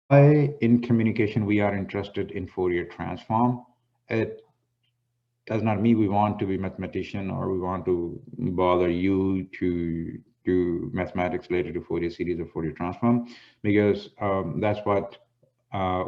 Why in communication we are interested in Fourier transform. It does not mean we want to be mathematician or we want to bother you to do mathematics related to Fourier series or Fourier transform, because that's what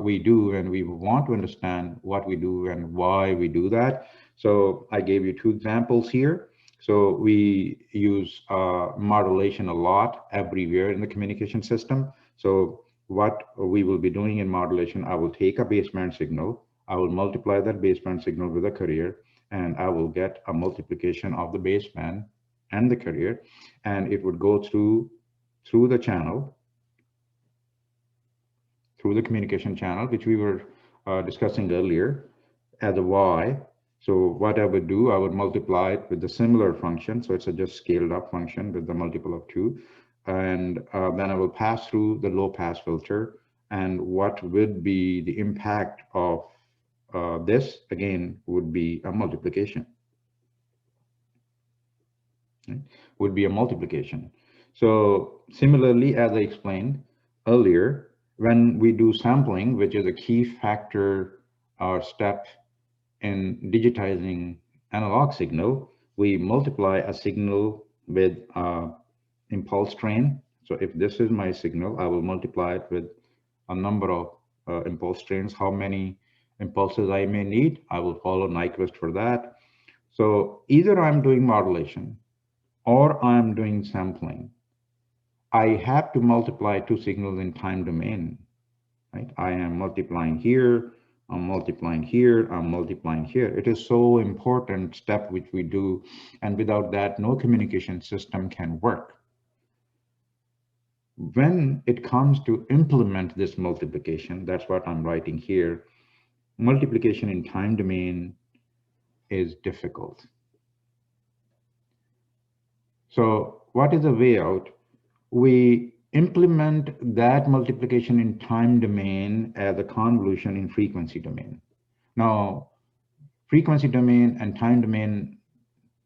we do, and we want to understand what we do and why we do that. So I gave you two examples here. So we use modulation a lot everywhere in the communication system. So what we will be doing in modulation, I will take a baseband signal, I will multiply that baseband signal with a carrier, and I will get a multiplication of the baseband and the carrier, and it would go through the channel, through the communication channel, which we were discussing earlier as a y. So what I would do, I would multiply it with the similar function. So it's a just scaled up function with the multiple of 2. And then I will pass through the low pass filter. And what would be the impact of this, again, would be a multiplication. Right? Would be a multiplication. So similarly, as I explained earlier, when we do sampling, which is a key factor or step in digitizing analog signal, we multiply a signal with impulse train. So if this is my signal, I will multiply it with a number of impulse trains. How many impulses I may need, I will follow Nyquist for that. So either I'm doing modulation or I'm doing sampling. I have to multiply two signals in time domain, right? I am multiplying here, I'm multiplying here, I'm multiplying here. It is so important step which we do, and without that, no communication system can work. When it comes to implement this multiplication, that's what I'm writing here, multiplication in time domain is difficult. So what is the way out? We implement that multiplication in time domain as a convolution in frequency domain. Now, frequency domain and time domain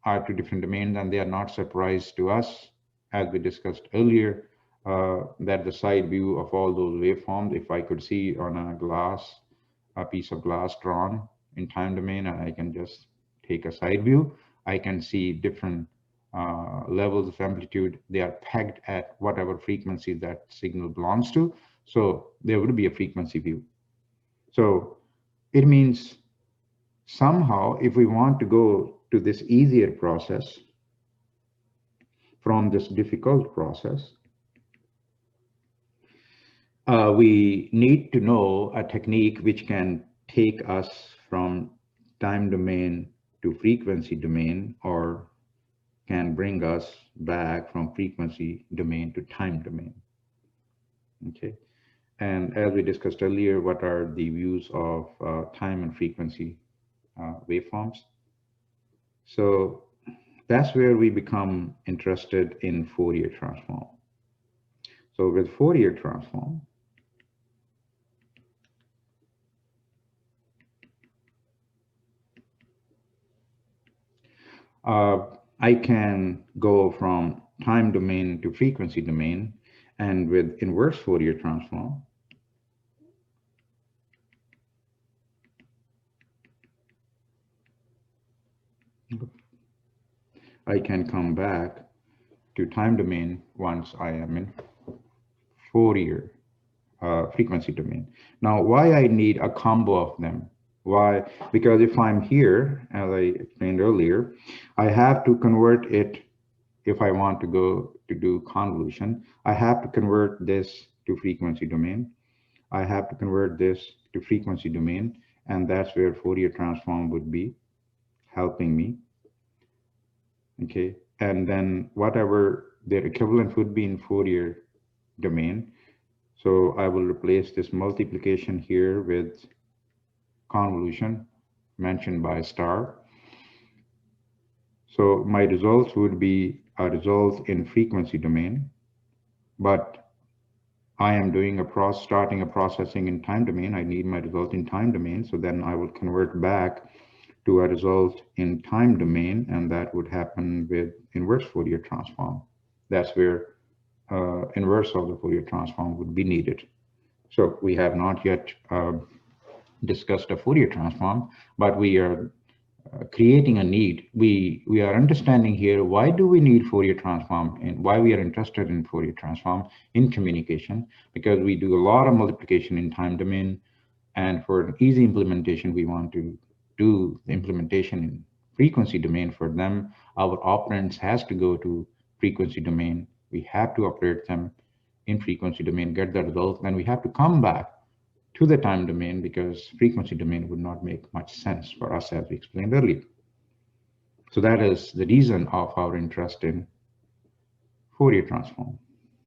are two different domains, and they are not surprise to us, as we discussed earlier, that the side view of all those waveforms, if I could see on a glass, a piece of glass drawn in time domain, and I can just take a side view, I can see different levels of amplitude. They are pegged at whatever frequency that signal belongs to. So there would be a frequency view. So it means somehow, if we want to go to this easier process from this difficult process, we need to know a technique which can take us from time domain to frequency domain, or can bring us back from frequency domain to time domain. Okay. And as we discussed earlier, what are the views of time and frequency waveforms? So that's where we become interested in Fourier transform. So with Fourier transform, I can go from time domain to frequency domain, and with inverse Fourier transform, I can come back to time domain once I am in Fourier frequency domain. Now, why I need a combo of them? Why? Because if I'm here, as I explained earlier, I have to convert it. If I want to go to do convolution, I have to convert this to frequency domain. I have to convert this to frequency domain, and that's where Fourier transform would be helping me. Okay, and then whatever their equivalent would be in Fourier domain. So I will replace this multiplication here with convolution mentioned by star. So my results would be a result in frequency domain, but I am doing starting a processing in time domain. I need my result in time domain. So then I will convert back to a result in time domain, and that would happen with inverse Fourier transform. That's where inverse of the Fourier transform would be needed. So we have not yet discussed a Fourier transform, but we are creating a need. We are understanding here, why do we need Fourier transform and why we are interested in Fourier transform in communication? Because we do a lot of multiplication in time domain, and for an easy implementation, we want to do the implementation in frequency domain. For them, our operands has to go to frequency domain. We have to operate them in frequency domain, get the result, then we have to come back to the time domain, because frequency domain would not make much sense for us, as we explained earlier. So that is the reason of our interest in Fourier transform.